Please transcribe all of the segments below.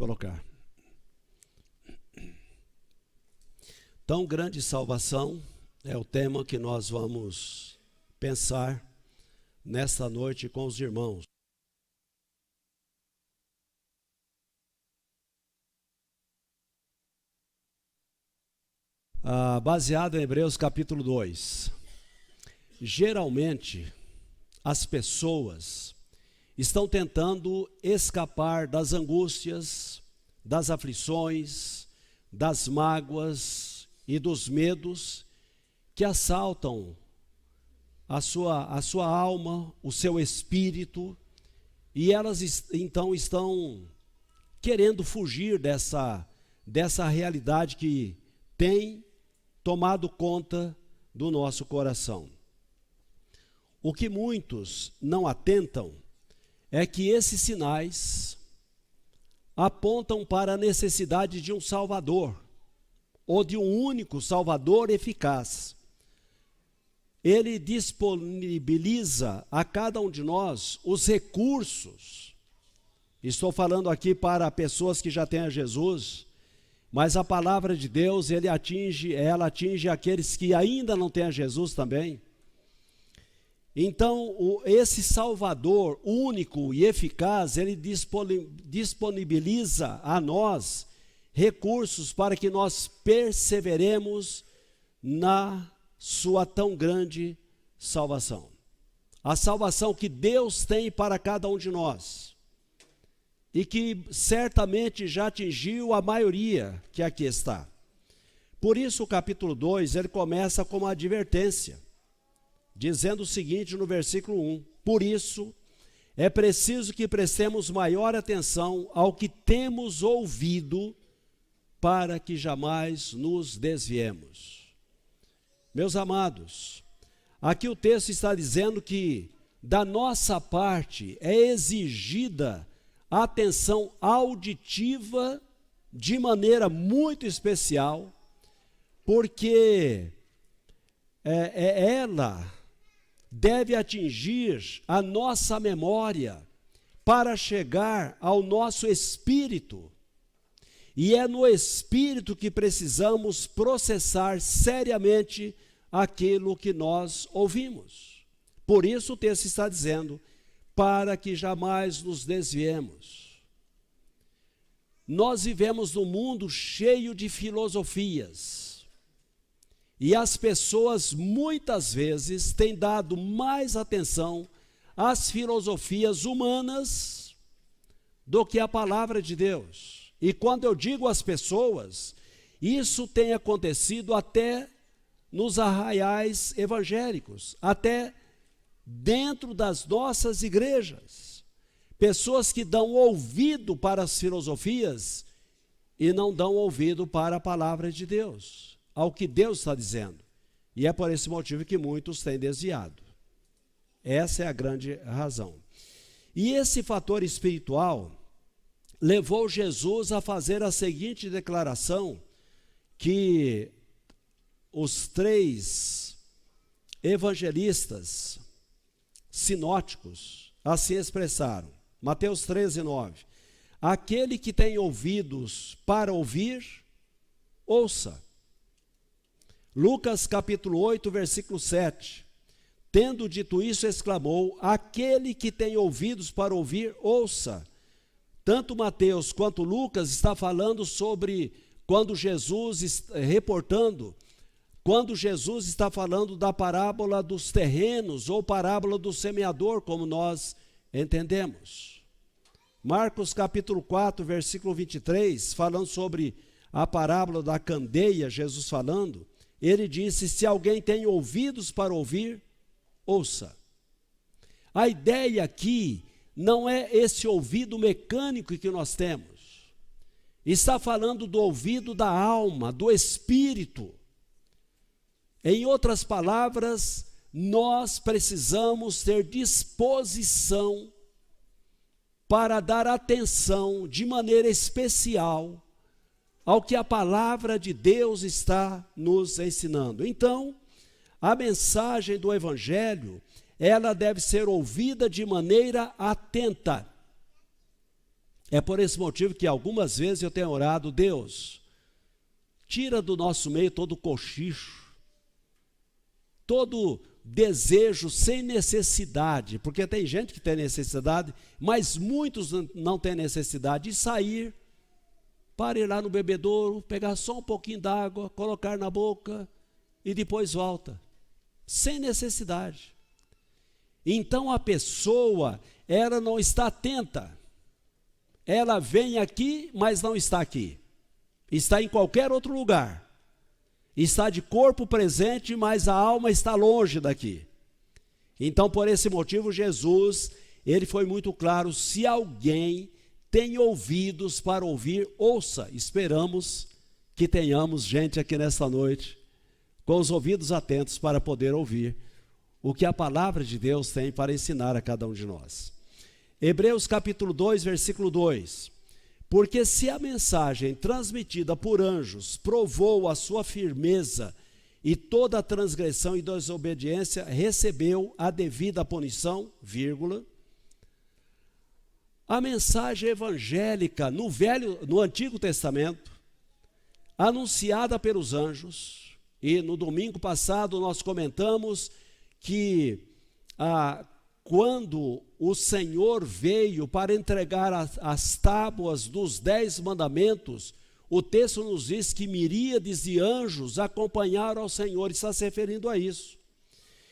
colocar. Tão grande salvação é o tema que nós vamos pensar nesta noite com os irmãos. Baseado em Hebreus capítulo 2. Geralmente, as pessoas estão tentando escapar das angústias, das aflições, das mágoas e dos medos que assaltam a sua alma, o seu espírito, e elas então estão querendo fugir dessa realidade que tem tomado conta do nosso coração. O que muitos não atentam é que esses sinais apontam para a necessidade de um Salvador, ou de um único Salvador eficaz. Ele disponibiliza a cada um de nós os recursos. Estou falando aqui para pessoas que já têm a Jesus, mas a palavra de Deus, ela atinge aqueles que ainda não têm a Jesus também. Então, esse Salvador único e eficaz, ele disponibiliza a nós recursos para que nós perseveremos na sua tão grande salvação. A salvação que Deus tem para cada um de nós, e que certamente já atingiu a maioria que aqui está. Por isso o capítulo 2, ele começa com uma advertência, dizendo o seguinte no versículo 1: por isso é preciso que prestemos maior atenção ao que temos ouvido, para que jamais nos desviemos. Meus amados, aqui o texto está dizendo que da nossa parte é exigida atenção auditiva de maneira muito especial, porque ela deve atingir a nossa memória para chegar ao nosso espírito, e é no espírito que precisamos processar seriamente aquilo que nós ouvimos. Por isso o texto está dizendo: para que jamais nos desviemos. Nós vivemos num mundo cheio de filosofias, e as pessoas muitas vezes têm dado mais atenção às filosofias humanas do que à palavra de Deus. E quando eu digo às pessoas, isso tem acontecido até nos arraiais evangélicos, até dentro das nossas igrejas. Pessoas que dão ouvido para as filosofias e não dão ouvido para a palavra de Deus, ao que Deus está dizendo. E é por esse motivo que muitos têm desviado. Essa é a grande razão. E esse fator espiritual levou Jesus a fazer a seguinte declaração, que os 3 evangelistas sinóticos assim expressaram. Mateus 13:9. Aquele que tem ouvidos para ouvir, ouça. Lucas capítulo 8, versículo 7. Tendo dito isso, exclamou: aquele que tem ouvidos para ouvir, ouça. Tanto Mateus quanto Lucas está falando sobre quando Jesus, quando Jesus está falando da parábola dos terrenos, ou parábola do semeador, como nós entendemos. Marcos capítulo 4, versículo 23, falando sobre a parábola da candeia, Jesus falando, ele disse: se alguém tem ouvidos para ouvir, ouça. A ideia aqui não é esse ouvido mecânico que nós temos. Está falando do ouvido da alma, do espírito. Em outras palavras, nós precisamos ter disposição para dar atenção de maneira especial ao que a palavra de Deus está nos ensinando. Então, a mensagem do Evangelho, ela deve ser ouvida de maneira atenta. É por esse motivo que algumas vezes eu tenho orado: Deus, tira do nosso meio todo cochicho, todo desejo sem necessidade, porque tem gente que tem necessidade, mas muitos não têm necessidade de sair para ir lá no bebedouro, pegar só um pouquinho d'água, colocar na boca e depois volta, sem necessidade. Então a pessoa, ela não está atenta, ela vem aqui, mas não está aqui, está em qualquer outro lugar. Está de corpo presente, mas a alma está longe daqui. Então, por esse motivo, Jesus, ele foi muito claro: se alguém tem ouvidos para ouvir, ouça. Esperamos que tenhamos gente aqui nesta noite com os ouvidos atentos para poder ouvir o que a palavra de Deus tem para ensinar a cada um de nós. Hebreus capítulo 2, versículo 2. Porque se a mensagem transmitida por anjos provou a sua firmeza e toda transgressão e desobediência recebeu a devida punição, vírgula, a mensagem evangélica no Antigo Testamento, anunciada pelos anjos, e no domingo passado nós comentamos que quando o Senhor veio para entregar as tábuas dos 10 mandamentos, o texto nos diz que miríades de anjos acompanharam ao Senhor, está se referindo a isso.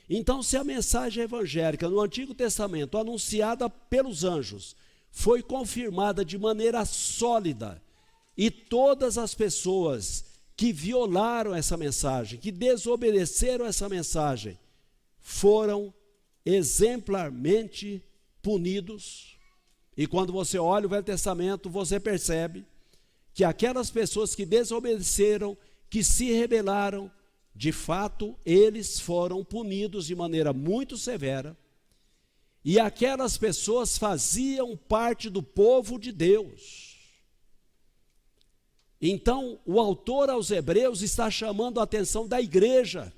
Então, se a mensagem evangélica no Antigo Testamento, anunciada pelos anjos, foi confirmada de maneira sólida, e todas as pessoas que violaram essa mensagem, que desobedeceram essa mensagem, foram exemplarmente punidos. E quando você olha o Velho Testamento, você percebe que aquelas pessoas que desobedeceram, que se rebelaram, de fato, eles foram punidos de maneira muito severa. E aquelas pessoas faziam parte do povo de Deus. Então, o autor aos Hebreus está chamando a atenção da igreja,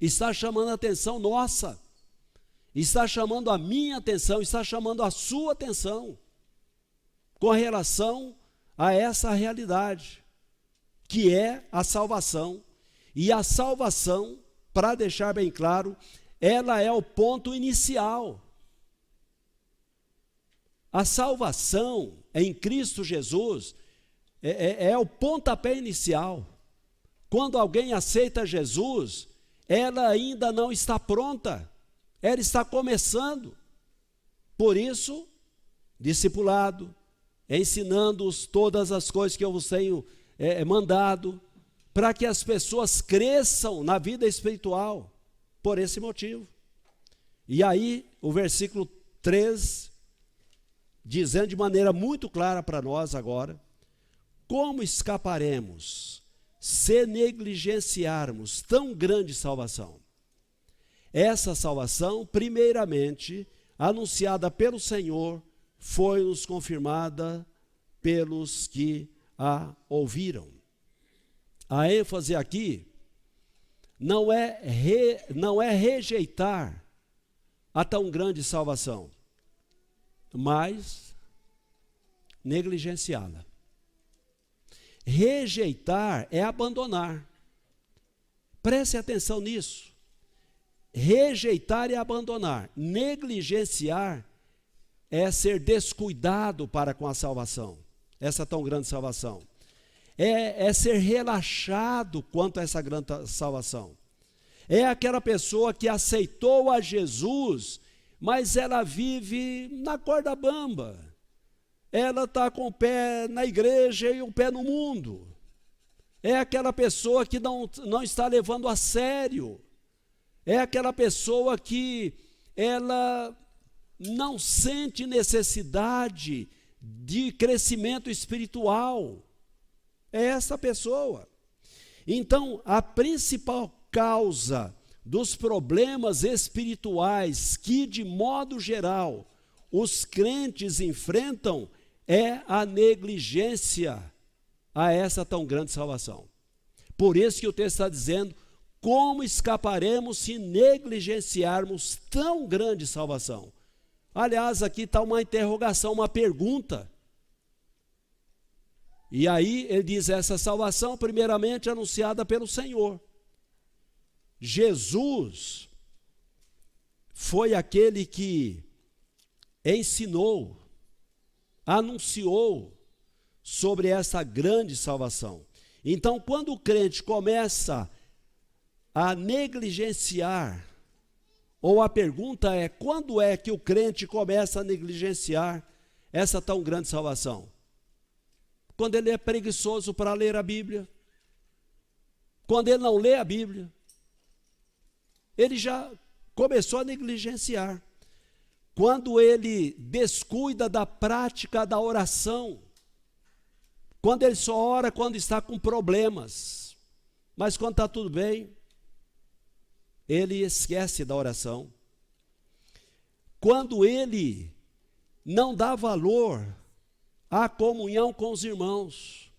está chamando a atenção nossa, está chamando a minha atenção, está chamando a sua atenção, com relação a essa realidade, que é a salvação. E a salvação, para deixar bem claro, ela é o ponto inicial. A salvação em Cristo Jesus é o pontapé inicial. Quando alguém aceita Jesus, ela ainda não está pronta, ela está começando. Por isso, discipulado, ensinando-os todas as coisas que eu vos tenho mandado, para que as pessoas cresçam na vida espiritual, por esse motivo. E aí, o versículo 3, dizendo de maneira muito clara para nós agora: como escaparemos se negligenciarmos tão grande salvação? Essa salvação, primeiramente, anunciada pelo Senhor, foi-nos confirmada pelos que a ouviram. A ênfase aqui não é rejeitar a tão grande salvação, mas negligenciá-la. Rejeitar é abandonar. Preste atenção nisso. Rejeitar é abandonar. Negligenciar é ser descuidado para com a salvação, essa tão grande salvação. É ser relaxado quanto a essa grande salvação. É aquela pessoa que aceitou a Jesus, mas ela vive na corda bamba. Ela está com o pé na igreja e o pé no mundo. É aquela pessoa que não está levando a sério. É aquela pessoa que ela não sente necessidade de crescimento espiritual. É essa pessoa. Então, a principal causa dos problemas espirituais que, de modo geral, os crentes enfrentam é a negligência a essa tão grande salvação. Por isso que o texto está dizendo: como escaparemos se negligenciarmos tão grande salvação? Aliás, aqui está uma interrogação, uma pergunta. E aí ele diz: essa salvação primeiramente anunciada pelo Senhor. Jesus foi aquele que ensinou, anunciou sobre essa grande salvação. Então, quando o crente começa a negligenciar, ou a pergunta é: quando é que o crente começa a negligenciar essa tão grande salvação? Quando ele é preguiçoso para ler a Bíblia, quando ele não lê a Bíblia, ele já começou a negligenciar. Quando ele descuida da prática da oração, quando ele só ora quando está com problemas, mas quando está tudo bem, ele esquece da oração. Quando ele não dá valor à comunhão com os irmãos.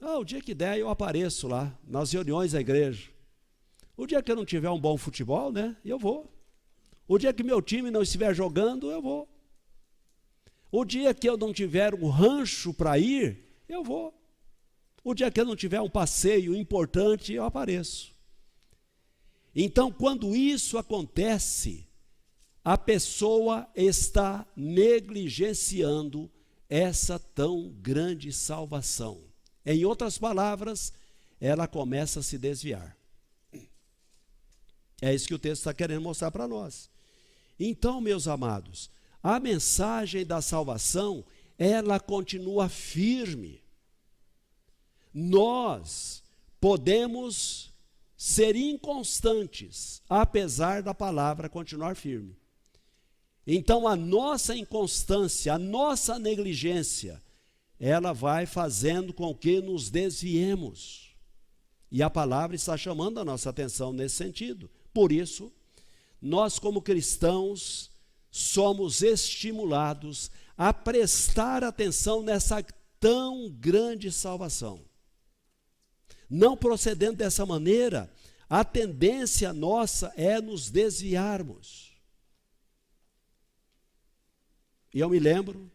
O dia que der eu apareço lá, nas reuniões da igreja. O dia que eu não tiver um bom futebol, né, eu vou. O dia que meu time não estiver jogando, eu vou. O dia que eu não tiver um rancho para ir, eu vou. O dia que eu não tiver um passeio importante, eu apareço. Então, quando isso acontece, a pessoa está negligenciando essa tão grande salvação. Em outras palavras, ela começa a se desviar. É isso que o texto está querendo mostrar para nós. Então, meus amados, a mensagem da salvação, ela continua firme. Nós podemos ser inconstantes, apesar da palavra continuar firme. Então, a nossa inconstância, a nossa negligência, ela vai fazendo com que nos desviemos. E a palavra está chamando a nossa atenção nesse sentido. Por isso, nós como cristãos somos estimulados a prestar atenção nessa tão grande salvação. Não procedendo dessa maneira, a tendência nossa é nos desviarmos. E eu me lembro,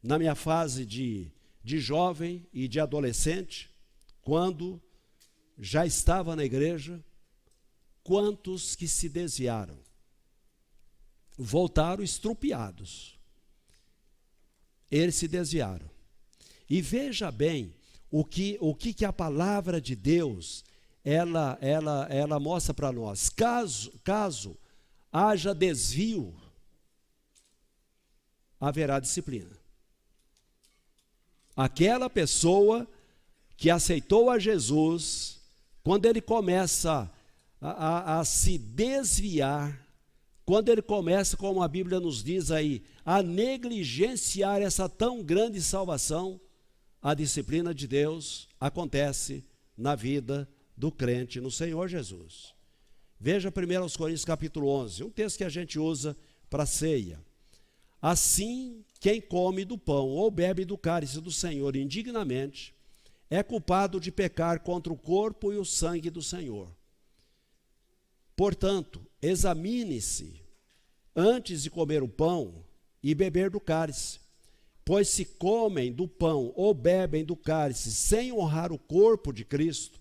na minha fase de jovem e de adolescente, quando já estava na igreja, quantos que se desviaram, voltaram estrupiados. Eles se desviaram. E veja bem o que a palavra de Deus ela mostra para nós. Caso haja desvio, haverá disciplina. Aquela pessoa que aceitou a Jesus, quando ele começa a se desviar, quando ele começa, como a Bíblia nos diz aí, a negligenciar essa tão grande salvação, a disciplina de Deus acontece na vida do crente no Senhor Jesus. Veja 1 Coríntios capítulo 11, um texto que a gente usa para ceia. Assim, quem come do pão ou bebe do cálice do Senhor indignamente, é culpado de pecar contra o corpo e o sangue do Senhor. Portanto, examine-se antes de comer o pão e beber do cálice. Pois se comem do pão ou bebem do cálice sem honrar o corpo de Cristo,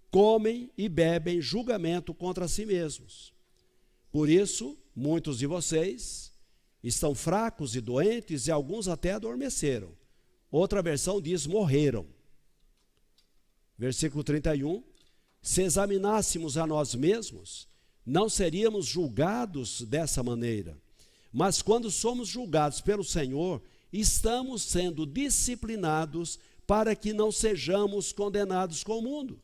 comem e bebem julgamento contra si mesmos. Por isso, muitos de vocês estão fracos e doentes e alguns até adormeceram. Outra versão diz morreram. Versículo 31, se examinássemos a nós mesmos, não seríamos julgados dessa maneira. Mas quando somos julgados pelo Senhor, estamos sendo disciplinados para que não sejamos condenados com o mundo.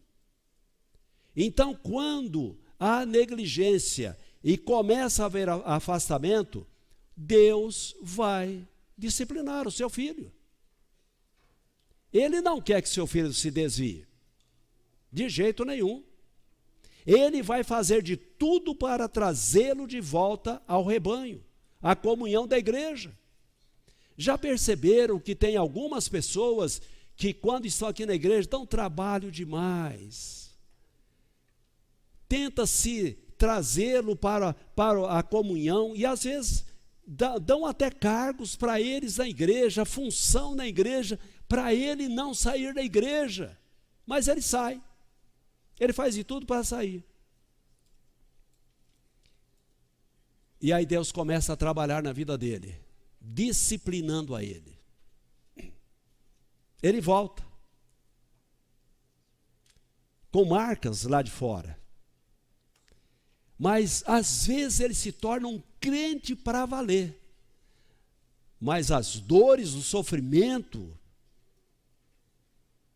Então, quando há negligência e começa a haver afastamento, Deus vai disciplinar o seu filho. Ele não quer que seu filho se desvie, de jeito nenhum. Ele vai fazer de tudo para trazê-lo de volta ao rebanho, à comunhão da igreja. Já perceberam que tem algumas pessoas que quando estão aqui na igreja dão trabalho demais? Tenta-se trazê-lo para a comunhão e às vezes dão até cargos para eles na igreja, função na igreja, para ele não sair da igreja. Mas ele sai. Ele faz de tudo para sair. E aí Deus começa a trabalhar na vida dele, disciplinando a ele. Ele volta, com marcas lá de fora. Mas às vezes ele se torna um crente para valer. Mas as dores, o sofrimento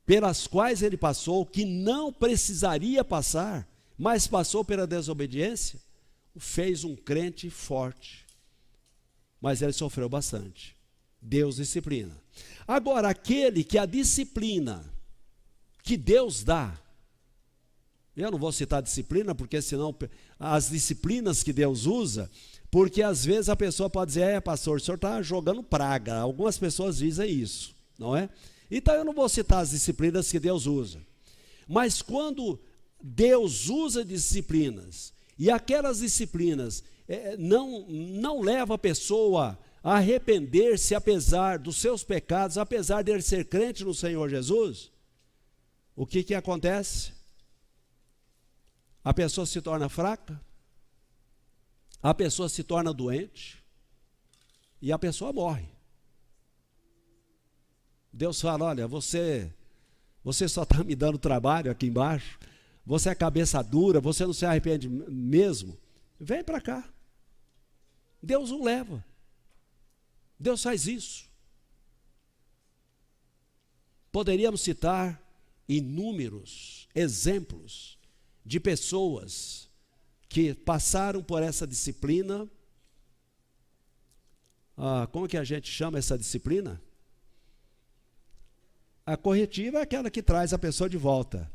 pelas quais ele passou, que não precisaria passar, mas passou pela desobediência, o fez um crente forte. Mas ele sofreu bastante. Deus disciplina. Agora, aquele que a disciplina que Deus dá, eu não vou citar disciplina, porque senão as disciplinas que Deus usa, porque às vezes a pessoa pode dizer, pastor, o senhor está jogando praga. Algumas pessoas dizem isso, não é? Então eu não vou citar as disciplinas que Deus usa. Mas quando Deus usa disciplinas, e aquelas disciplinas não levam a pessoa a arrepender-se apesar dos seus pecados, apesar de ele ser crente no Senhor Jesus, o que acontece? A pessoa se torna fraca, a pessoa se torna doente, e a pessoa morre. Deus fala, olha, você só está me dando trabalho aqui embaixo, você é cabeça dura, você não se arrepende mesmo, vem para cá. Deus o leva. Deus faz isso. Poderíamos citar inúmeros exemplos de pessoas que passaram por essa disciplina. Como que a gente chama essa disciplina? A corretiva é aquela que traz a pessoa de volta,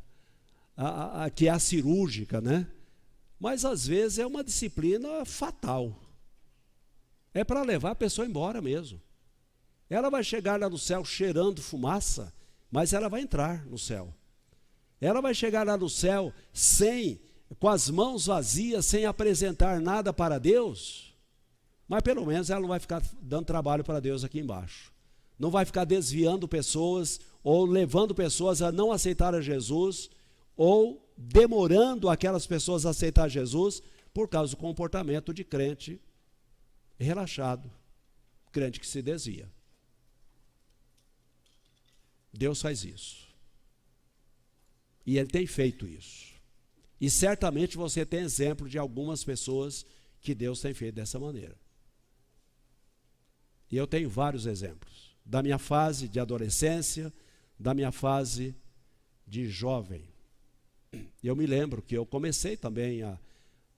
que é a cirúrgica, né? Mas às vezes é uma disciplina fatal. É para levar a pessoa embora mesmo. Ela vai chegar lá no céu cheirando fumaça, mas ela vai entrar no céu. Ela vai chegar lá no céu com as mãos vazias, sem apresentar nada para Deus, mas pelo menos ela não vai ficar dando trabalho para Deus aqui embaixo. Não vai ficar desviando pessoas, ou levando pessoas a não aceitar a Jesus, ou demorando aquelas pessoas a aceitar Jesus, por causa do comportamento de crente relaxado, crente que se desvia. Deus faz isso. E Ele tem feito isso. E certamente você tem exemplo de algumas pessoas que Deus tem feito dessa maneira. E eu tenho vários exemplos. Da minha fase de adolescência, da minha fase de jovem. E eu me lembro que eu comecei também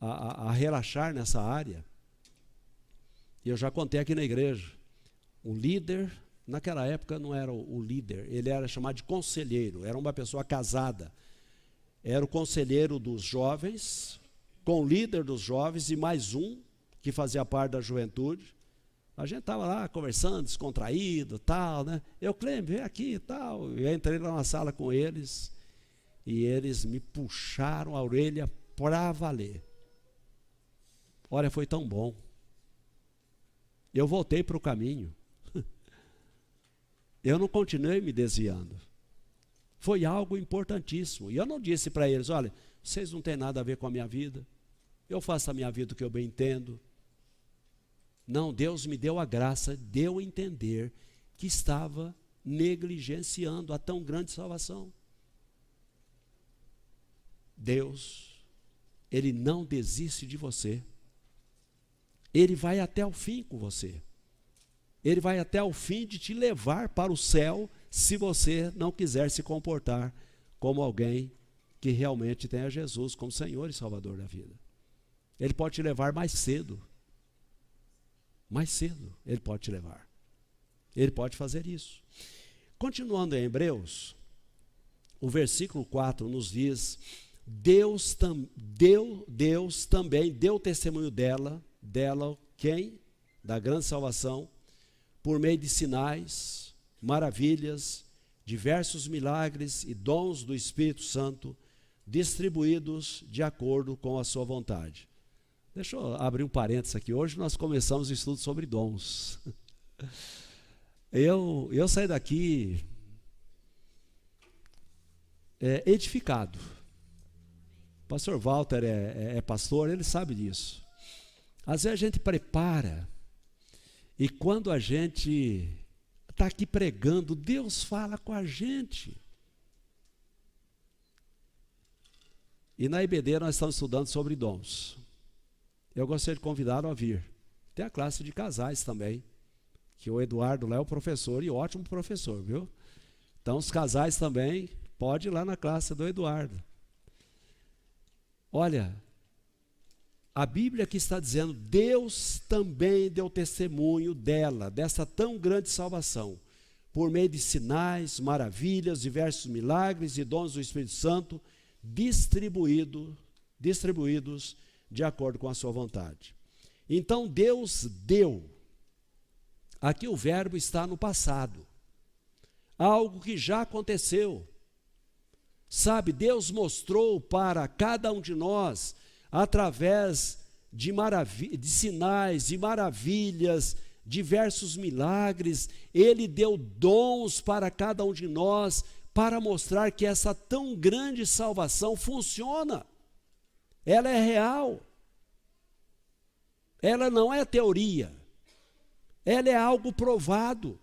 a relaxar nessa área. E eu já contei aqui na igreja. O líder, naquela época não era o líder, ele era chamado de conselheiro, era uma pessoa casada. Era o conselheiro dos jovens, com o líder dos jovens e mais um que fazia parte da juventude. A gente estava lá conversando, descontraído, tal, né? Clem, vem aqui e tal. Eu entrei lá na sala com eles e eles me puxaram a orelha para valer. Olha, foi tão bom. Eu voltei para o caminho. Eu não continuei me desviando. Foi algo importantíssimo. E eu não disse para eles, olha, vocês não têm nada a ver com a minha vida. Eu faço a minha vida o que eu bem entendo. Não, Deus me deu a graça, deu a entender que estava negligenciando a tão grande salvação. Deus, Ele não desiste de você. Ele vai até o fim com você. Ele vai até o fim de te levar para o céu, se você não quiser se comportar como alguém que realmente tem a Jesus como Senhor e Salvador da vida. Ele pode te levar mais cedo. Mais cedo Ele pode te levar. Ele pode fazer isso. Continuando em Hebreus, o versículo 4 nos diz, Deus também deu testemunho dela, quem? Da grande salvação, por meio de sinais, maravilhas, diversos milagres e dons do Espírito Santo, distribuídos de acordo com a sua vontade. Deixa eu abrir um parênteses aqui. Hoje nós começamos o estudo sobre dons. Eu saí daqui edificado. O pastor Walter é pastor, ele sabe disso. Às vezes a gente prepara, e quando a gente está aqui pregando, Deus fala com a gente. E na IBD nós estamos estudando sobre dons. Eu gostaria de convidá-lo a vir. Tem a classe de casais também, que o Eduardo lá é o professor, e ótimo professor, viu? Então os casais também, pode ir lá na classe do Eduardo. Olha, a Bíblia aqui está dizendo, Deus também deu testemunho dessa tão grande salvação, por meio de sinais, maravilhas, diversos milagres e dons do Espírito Santo, distribuídos de acordo com a sua vontade. Então Deus deu. Aqui o verbo está no passado. Algo que já aconteceu. Sabe, Deus mostrou para cada um de nós, através de sinais, de maravilhas, diversos milagres, Ele deu dons para cada um de nós, para mostrar que essa tão grande salvação funciona. Ela é real. Ela não é teoria. Ela é algo provado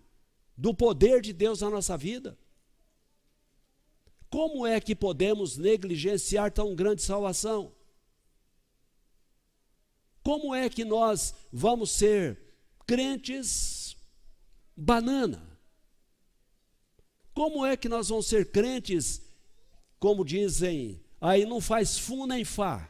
do poder de Deus na nossa vida. Como é que podemos negligenciar tão grande salvação? Como é que nós vamos ser crentes banana? Como é que nós vamos ser crentes, como dizem, aí não faz fu nem fá?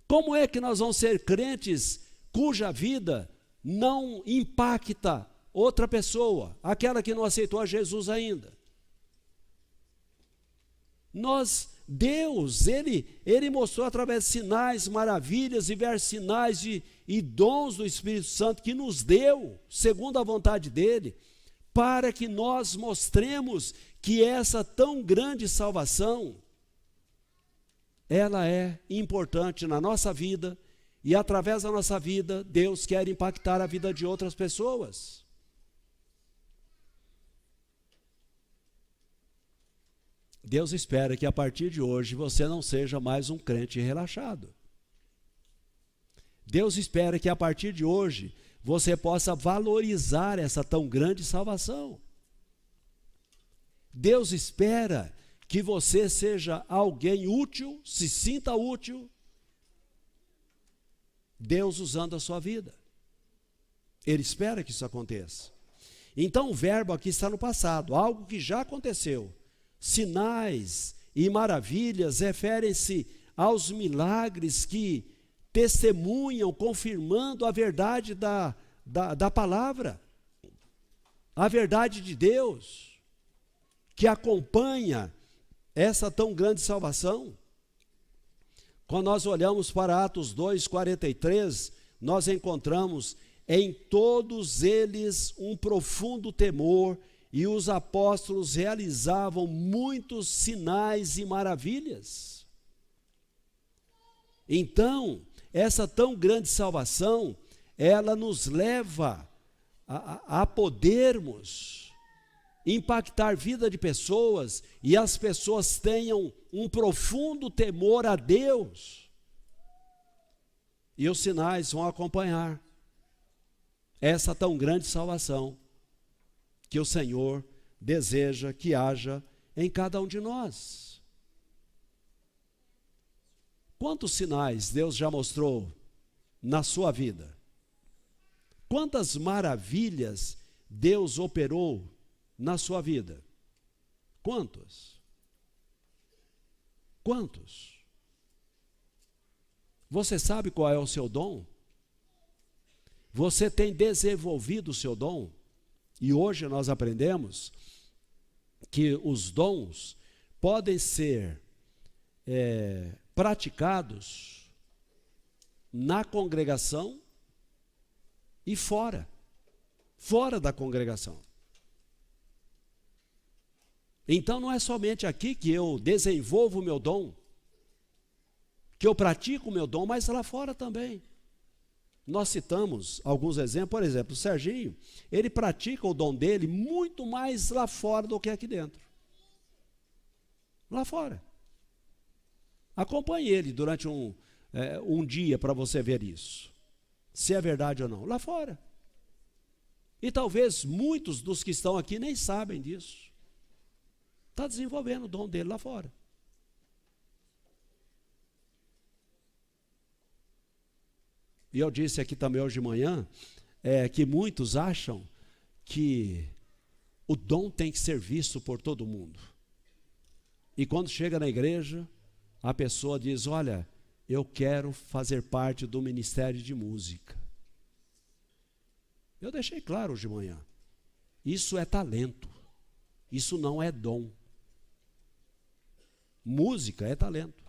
Como é que nós vamos ser crentes cuja vida não impacta outra pessoa, aquela que não aceitou a Jesus ainda? Deus, Ele mostrou através de sinais, maravilhas, diversos sinais e dons do Espírito Santo que nos deu, segundo a vontade dEle, para que nós mostremos que essa tão grande salvação, ela é importante na nossa vida, e através da nossa vida, Deus quer impactar a vida de outras pessoas. Deus espera que a partir de hoje você não seja mais um crente relaxado. Deus espera que a partir de hoje você possa valorizar essa tão grande salvação. Deus espera que você seja alguém útil, se sinta útil, Deus usando a sua vida. Ele espera que isso aconteça. Então o verbo aqui está no passado, algo que já aconteceu. Sinais e maravilhas referem-se aos milagres que testemunham, confirmando a verdade da palavra, a verdade de Deus, que acompanha essa tão grande salvação. Quando nós olhamos para Atos 2:43, nós encontramos em todos eles um profundo temor, e os apóstolos realizavam muitos sinais e maravilhas. Então, essa tão grande salvação, ela nos leva a podermos impactar a vida de pessoas, e as pessoas tenham um profundo temor a Deus, e os sinais vão acompanhar essa tão grande salvação que o Senhor deseja que haja em cada um de nós. Quantos sinais Deus já mostrou na sua vida? Quantas maravilhas Deus operou na sua vida? Quantos? Quantos? Você sabe qual é o seu dom? Você tem desenvolvido o seu dom? E hoje nós aprendemos que os dons podem ser praticados na congregação e fora da congregação. Então não é somente aqui que eu desenvolvo o meu dom, que eu pratico o meu dom, mas lá fora também. Nós citamos alguns exemplos, por exemplo, o Serginho, ele pratica o dom dele muito mais lá fora do que aqui dentro. Lá fora. Acompanhe ele durante um dia para você ver isso, se é verdade ou não, lá fora. E talvez muitos dos que estão aqui nem sabem disso. Está desenvolvendo o dom dele lá fora. E eu disse aqui também hoje de manhã, que muitos acham que o dom tem que ser visto por todo mundo. E quando chega na igreja, a pessoa diz, olha, eu quero fazer parte do ministério de música. Eu deixei claro hoje de manhã, isso é talento, isso não é dom. Música é talento.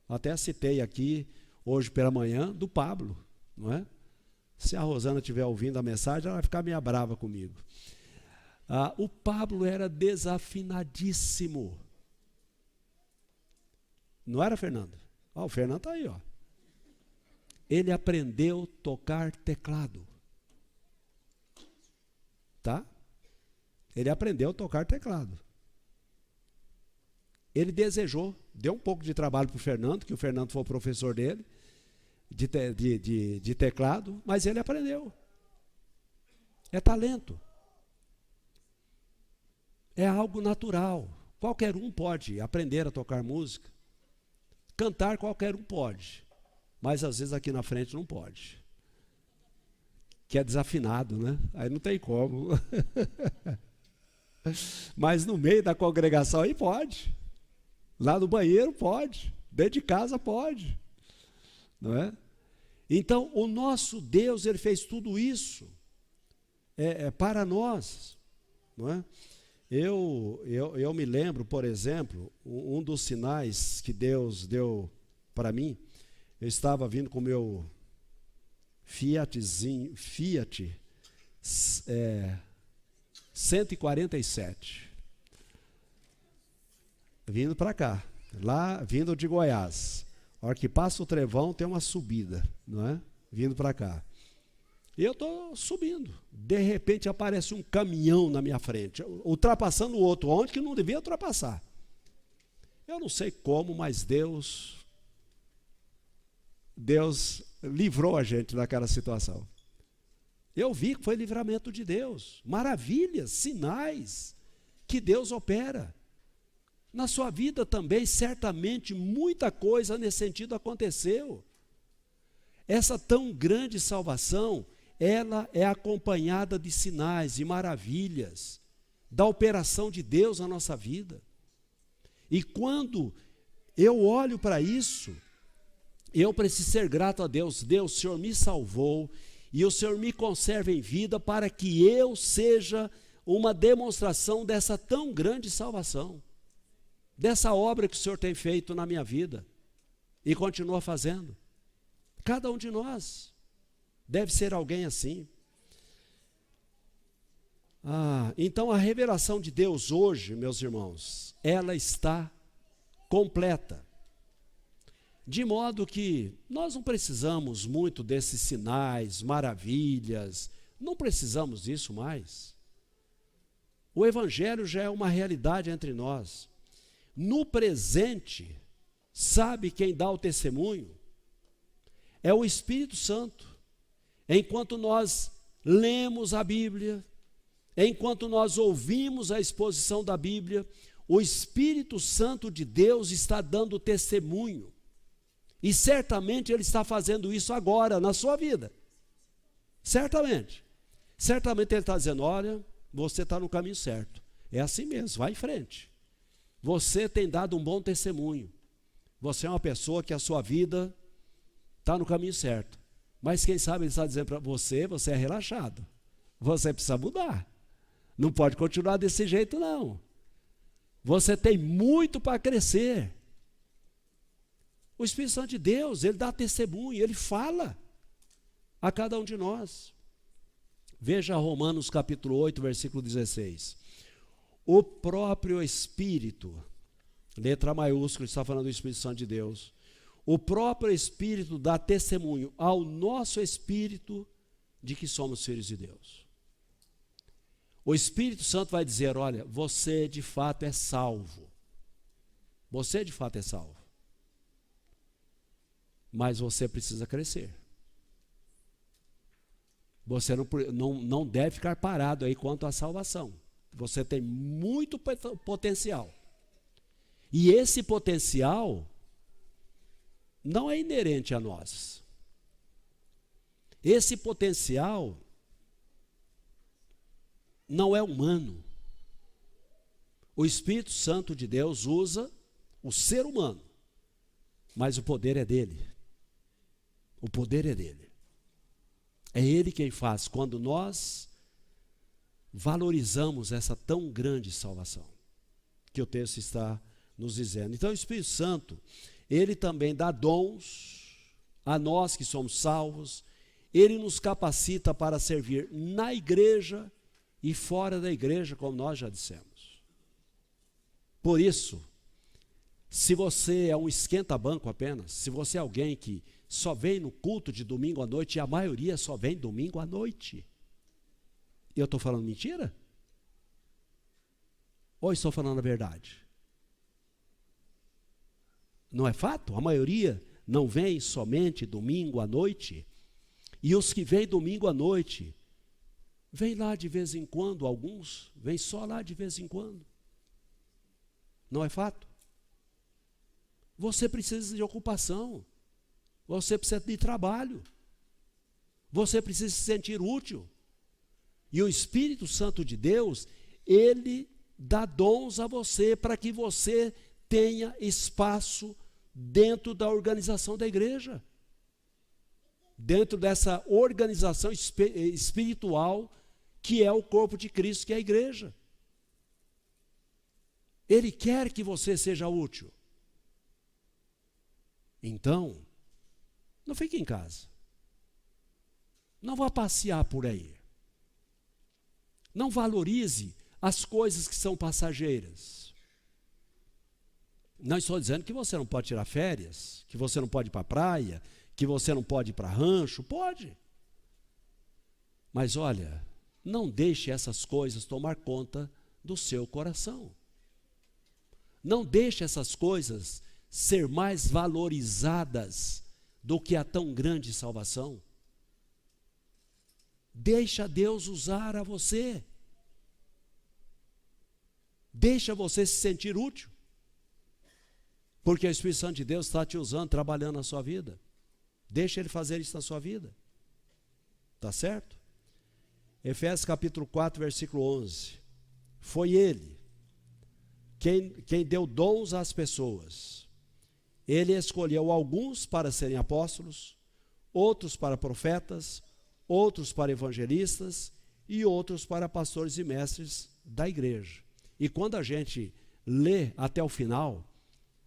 Até citei aqui, hoje pela manhã, do Pablo, não é? Se a Rosana estiver ouvindo a mensagem, ela vai ficar meio brava comigo. O Pablo era desafinadíssimo. Não era, Fernando? O Fernando está aí, ó. Ele aprendeu a tocar teclado. Tá? Ele aprendeu a tocar teclado. Ele desejou, deu um pouco de trabalho para o Fernando, que o Fernando foi o professor dele, de teclado, mas ele aprendeu. É talento. É algo natural. Qualquer um pode aprender a tocar música. Cantar qualquer um pode, mas às vezes aqui na frente não pode. Que é desafinado, né? Aí não tem como. Mas no meio da congregação aí pode. Lá no banheiro pode. Dentro de casa pode. Não é? Então, o nosso Deus, ele fez tudo isso para nós. Não é? Eu me lembro, por exemplo, um dos sinais que Deus deu para mim. Eu estava vindo com o meu Fiat 147, vindo para cá, lá vindo de Goiás. A hora que passa o trevão tem uma subida, não é? Vindo para cá. E eu estou subindo. De repente aparece um caminhão na minha frente, ultrapassando o outro, onde que não devia ultrapassar. Eu não sei como, mas Deus livrou a gente daquela situação. Eu vi que foi livramento de Deus. Maravilhas, sinais que Deus opera. Na sua vida também, certamente, muita coisa nesse sentido aconteceu. Essa tão grande salvação, ela é acompanhada de sinais e maravilhas da operação de Deus na nossa vida. E quando eu olho para isso, eu preciso ser grato a Deus. Deus, o Senhor me salvou e o Senhor me conserva em vida para que eu seja uma demonstração dessa tão grande salvação, dessa obra que o Senhor tem feito na minha vida e continua fazendo. Cada um de nós deve ser alguém assim. Então a revelação de Deus hoje, meus irmãos, ela está completa. De modo que nós não precisamos muito desses sinais, maravilhas, não precisamos disso mais. O Evangelho já é uma realidade entre nós. No presente, sabe quem dá o testemunho? É o Espírito Santo. Enquanto nós lemos a Bíblia, enquanto nós ouvimos a exposição da Bíblia, o Espírito Santo de Deus está dando testemunho. E certamente Ele está fazendo isso agora na sua vida. Certamente. Certamente Ele está dizendo, olha, você está no caminho certo. É assim mesmo, vai em frente. Você tem dado um bom testemunho. Você é uma pessoa que a sua vida está no caminho certo. Mas quem sabe Ele está dizendo para você, você é relaxado. Você precisa mudar. Não pode continuar desse jeito, não. Você tem muito para crescer. O Espírito Santo de Deus, Ele dá testemunho, Ele fala a cada um de nós. Veja Romanos capítulo 8, versículo 16. O próprio Espírito, letra maiúscula, está falando do Espírito Santo de Deus. O próprio Espírito dá testemunho ao nosso espírito de que somos filhos de Deus. O Espírito Santo vai dizer: olha, você de fato é salvo. Você de fato é salvo. Mas você precisa crescer. Você não deve ficar parado aí quanto à salvação. Você tem muito potencial. E esse potencial não é inerente a nós. Esse potencial não é humano. O Espírito Santo de Deus usa o ser humano, mas o poder é dele. O poder é dele. É ele quem faz quando nós valorizamos essa tão grande salvação que o texto está nos dizendo. Então o Espírito Santo, ele também dá dons a nós que somos salvos. Ele nos capacita para servir na igreja e fora da igreja, como nós já dissemos. Por isso, se você é um esquenta-banco apenas, se você é alguém que só vem no culto de domingo à noite, e a maioria só vem domingo à noite, e eu estou falando mentira? Ou estou falando a verdade? Não é fato? A maioria não vem somente domingo à noite, e os que vêm domingo à noite, vêm lá de vez em quando, alguns vêm só lá de vez em quando. Não é fato? Você precisa de ocupação, você precisa de trabalho, você precisa se sentir útil. E o Espírito Santo de Deus, ele dá dons a você para que você tenha espaço dentro da organização da igreja. Dentro dessa organização espiritual que é o corpo de Cristo, que é a igreja. Ele quer que você seja útil. Então, não fique em casa. Não vá passear por aí. Não valorize as coisas que são passageiras. Não estou dizendo que você não pode tirar férias, que você não pode ir para a praia, que você não pode ir para rancho. Pode. Mas olha, não deixe essas coisas tomar conta do seu coração. Não deixe essas coisas ser mais valorizadas do que a tão grande salvação. Deixa Deus usar a você. Deixa você se sentir útil. Porque o Espírito Santo de Deus está te usando, trabalhando na sua vida. Deixa Ele fazer isso na sua vida. Tá certo? Efésios capítulo 4, versículo 11. Foi Ele quem deu dons às pessoas. Ele escolheu alguns para serem apóstolos, outros para profetas, outros para evangelistas e outros para pastores e mestres da igreja. E quando a gente lê até o final,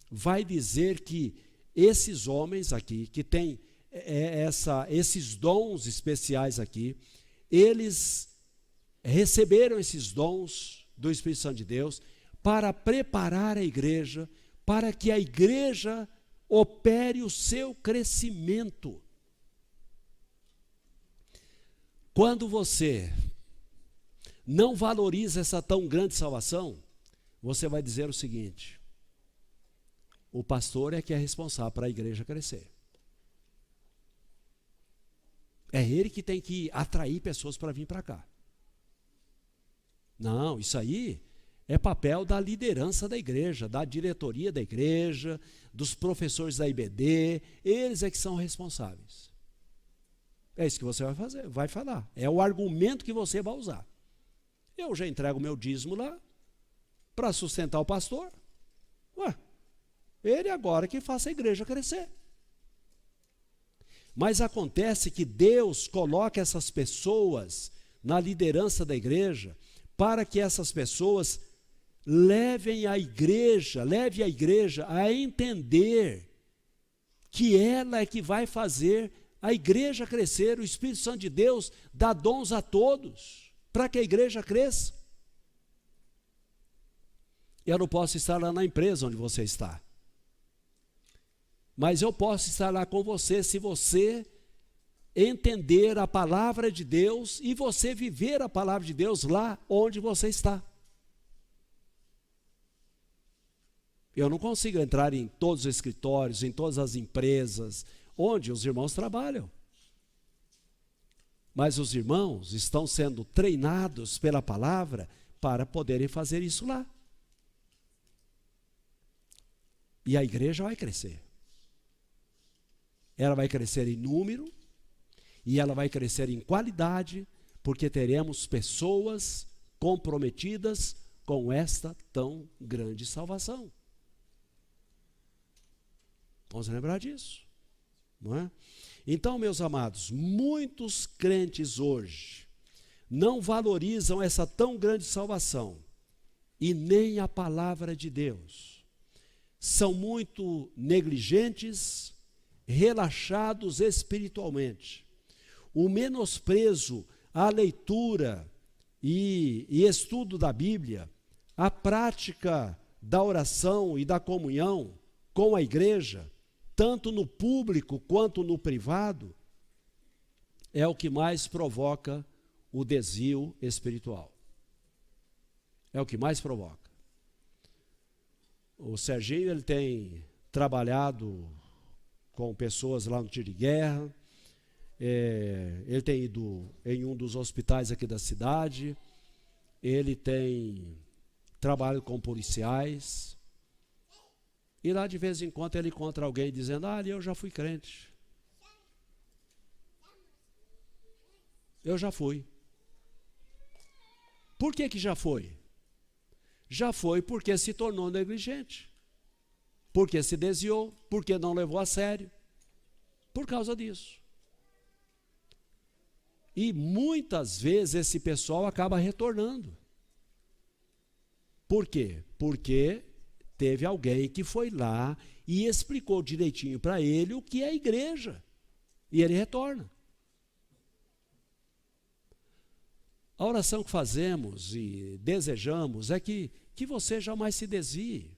vai dizer que esses homens aqui, que têm esses dons especiais aqui, eles receberam esses dons do Espírito Santo de Deus para preparar a igreja, para que a igreja opere o seu crescimento. Quando você não valoriza essa tão grande salvação, você vai dizer o seguinte: o pastor é que é responsável para a igreja crescer. É ele que tem que atrair pessoas para vir para cá. Não, isso aí é papel da liderança da igreja, da diretoria da igreja, dos professores da IBD, eles é que são responsáveis. É isso que você vai fazer, vai falar. É o argumento que você vai usar. Eu já entrego meu dízimo lá para sustentar o pastor. Ué, ele agora que faça a igreja crescer. Mas acontece que Deus coloca essas pessoas na liderança da igreja para que essas pessoas leve a igreja a entender que ela é que vai fazer a igreja crescer. O Espírito Santo de Deus dá dons a todos para que a igreja cresça. Eu não posso estar lá na empresa onde você está. Mas eu posso estar lá com você se você entender a palavra de Deus e você viver a palavra de Deus lá onde você está. Eu não consigo entrar em todos os escritórios, em todas as empresas, onde os irmãos trabalham. Mas os irmãos estão sendo treinados pela palavra para poderem fazer isso lá. E a igreja vai crescer. Ela vai crescer em número e ela vai crescer em qualidade, porque teremos pessoas comprometidas com esta tão grande salvação. Vamos lembrar disso, não é? Então, meus amados, muitos crentes hoje não valorizam essa tão grande salvação e nem a palavra de Deus. São muito negligentes, relaxados espiritualmente. O menosprezo à leitura e estudo da Bíblia, a prática da oração e da comunhão com a igreja, tanto no público quanto no privado, é o que mais provoca o desvio espiritual. É o que mais provoca. O Serginho, ele tem trabalhado com pessoas lá no tiro de guerra, ele tem ido em um dos hospitais aqui da cidade, ele tem trabalhado com policiais, e lá de vez em quando ele encontra alguém dizendo, ali eu já fui crente. Eu já fui. Por que já foi? Já foi porque se tornou negligente. Porque se desviou, porque não levou a sério. Por causa disso. E muitas vezes esse pessoal acaba retornando. Por quê? Porque teve alguém que foi lá e explicou direitinho para ele o que é a igreja. E ele retorna. A oração que fazemos e desejamos é que você jamais se desvie,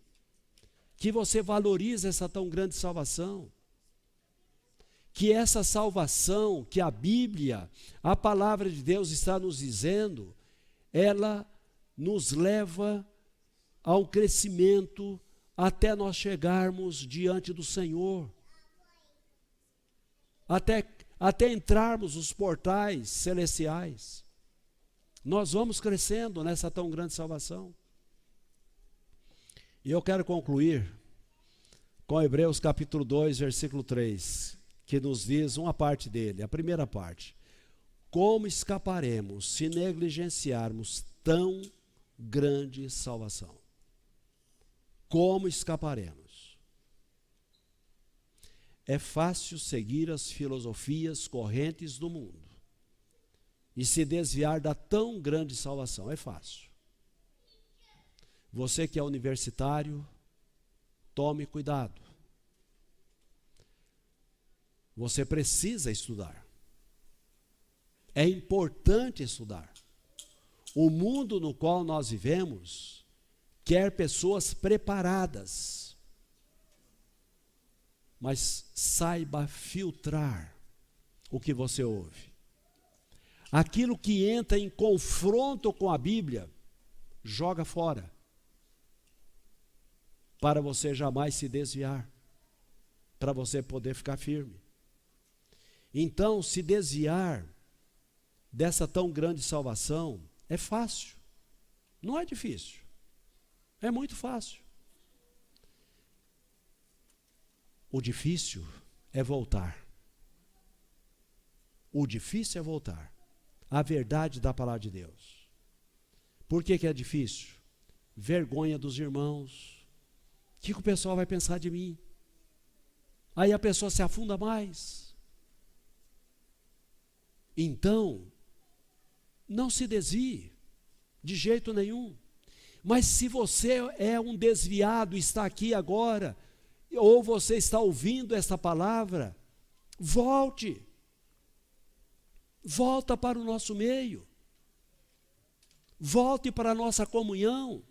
que você valorize essa tão grande salvação, que essa salvação que a Bíblia, a palavra de Deus está nos dizendo, ela nos leva a um crescimento até nós chegarmos diante do Senhor, até entrarmos nos portais celestiais. Nós vamos crescendo nessa tão grande salvação. E eu quero concluir com Hebreus capítulo 2, versículo 3, que nos diz uma parte dele, a primeira parte. Como escaparemos se negligenciarmos tão grande salvação? Como escaparemos? É fácil seguir as filosofias correntes do mundo e se desviar da tão grande salvação. É fácil. Você que é universitário, tome cuidado. Você precisa estudar. É importante estudar. O mundo no qual nós vivemos quer pessoas preparadas. Mas saiba filtrar o que você ouve. Aquilo que entra em confronto com a Bíblia, joga fora, para você jamais se desviar, para você poder ficar firme. Então, se desviar dessa tão grande salvação é fácil, não é difícil, é muito fácil. O difícil é voltar. O difícil é voltar à verdade da palavra de Deus. Por que é difícil? Vergonha dos irmãos. O que o pessoal vai pensar de mim? Aí a pessoa se afunda mais. Então, não se desvie, de jeito nenhum. Mas se você é um desviado, está aqui agora, ou você está ouvindo esta palavra, volte. Volta para o nosso meio. Volte para a nossa comunhão.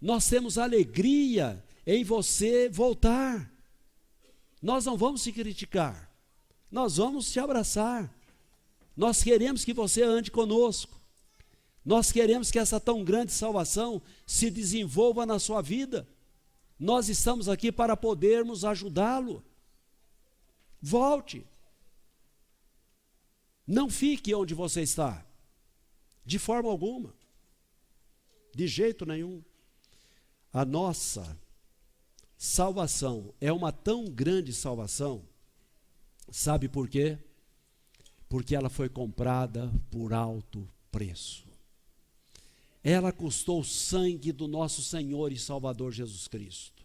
Nós temos alegria em você voltar. Nós não vamos te criticar, nós vamos te abraçar. Nós queremos que você ande conosco. Nós queremos que essa tão grande salvação se desenvolva na sua vida. Nós estamos aqui para podermos ajudá-lo. Volte. Não fique onde você está, de forma alguma, de jeito nenhum. A nossa salvação é uma tão grande salvação, sabe por quê? Porque ela foi comprada por alto preço. Ela custou o sangue do nosso Senhor e Salvador Jesus Cristo.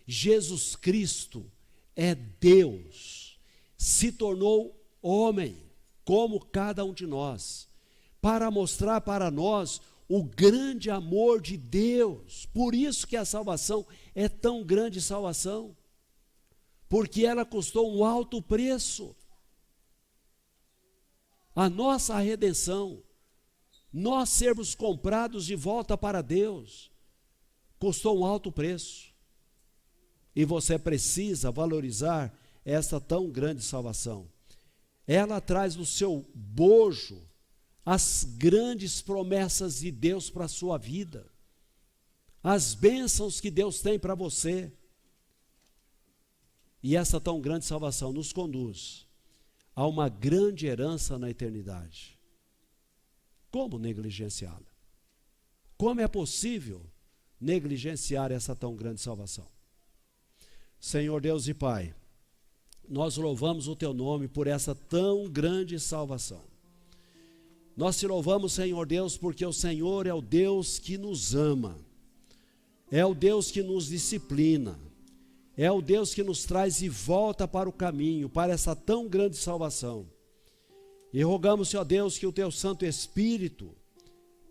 Jesus Cristo é Deus, se tornou homem, como cada um de nós, para mostrar para nós o grande amor de Deus. Por isso que a salvação é tão grande salvação, porque ela custou um alto preço. A nossa redenção, nós sermos comprados de volta para Deus, custou um alto preço. E você precisa valorizar essa tão grande salvação. Ela traz no seu bojo as grandes promessas de Deus para a sua vida, as bênçãos que Deus tem para você. E essa tão grande salvação nos conduz a uma grande herança na eternidade. Como negligenciá-la? Como é possível negligenciar essa tão grande salvação? Senhor Deus e Pai, nós louvamos o Teu nome por essa tão grande salvação. Nós te louvamos, Senhor Deus, porque o Senhor é o Deus que nos ama, é o Deus que nos disciplina, é o Deus que nos traz de volta para o caminho, para essa tão grande salvação. E rogamos, Senhor Deus, que o Teu Santo Espírito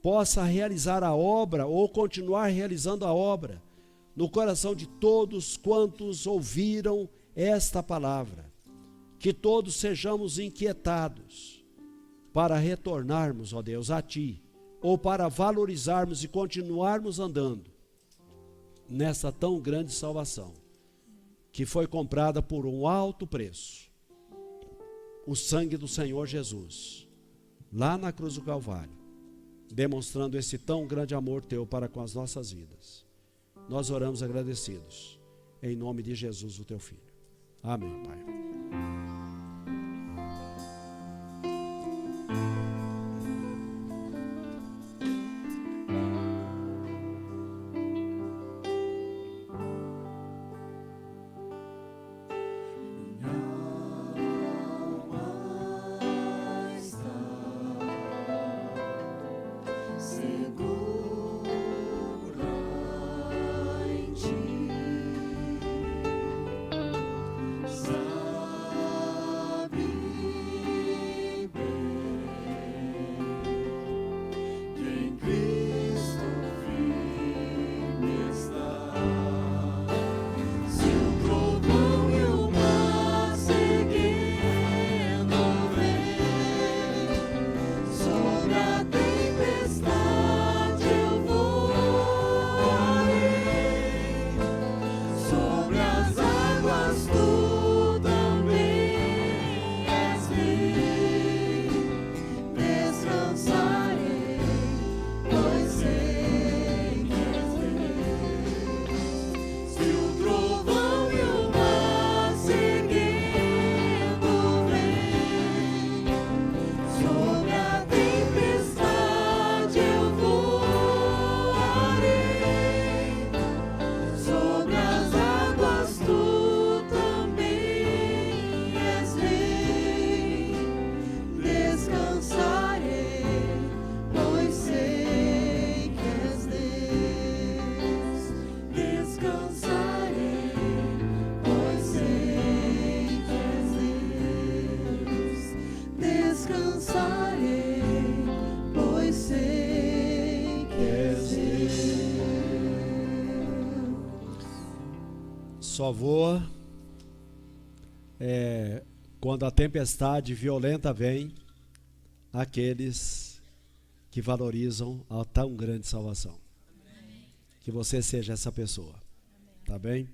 possa realizar a obra, ou continuar realizando a obra, no coração de todos quantos ouviram esta palavra. Que todos sejamos inquietados para retornarmos, ó Deus, a Ti, ou para valorizarmos e continuarmos andando nessa tão grande salvação, que foi comprada por um alto preço, o sangue do Senhor Jesus, lá na cruz do Calvário, demonstrando esse tão grande amor Teu para com as nossas vidas. Nós oramos agradecidos, em nome de Jesus, o Teu Filho. Amém, Pai. Só voa quando a tempestade violenta vem aqueles que valorizam a tão grande salvação. Amém. Que você seja essa pessoa. Amém. Tá bem?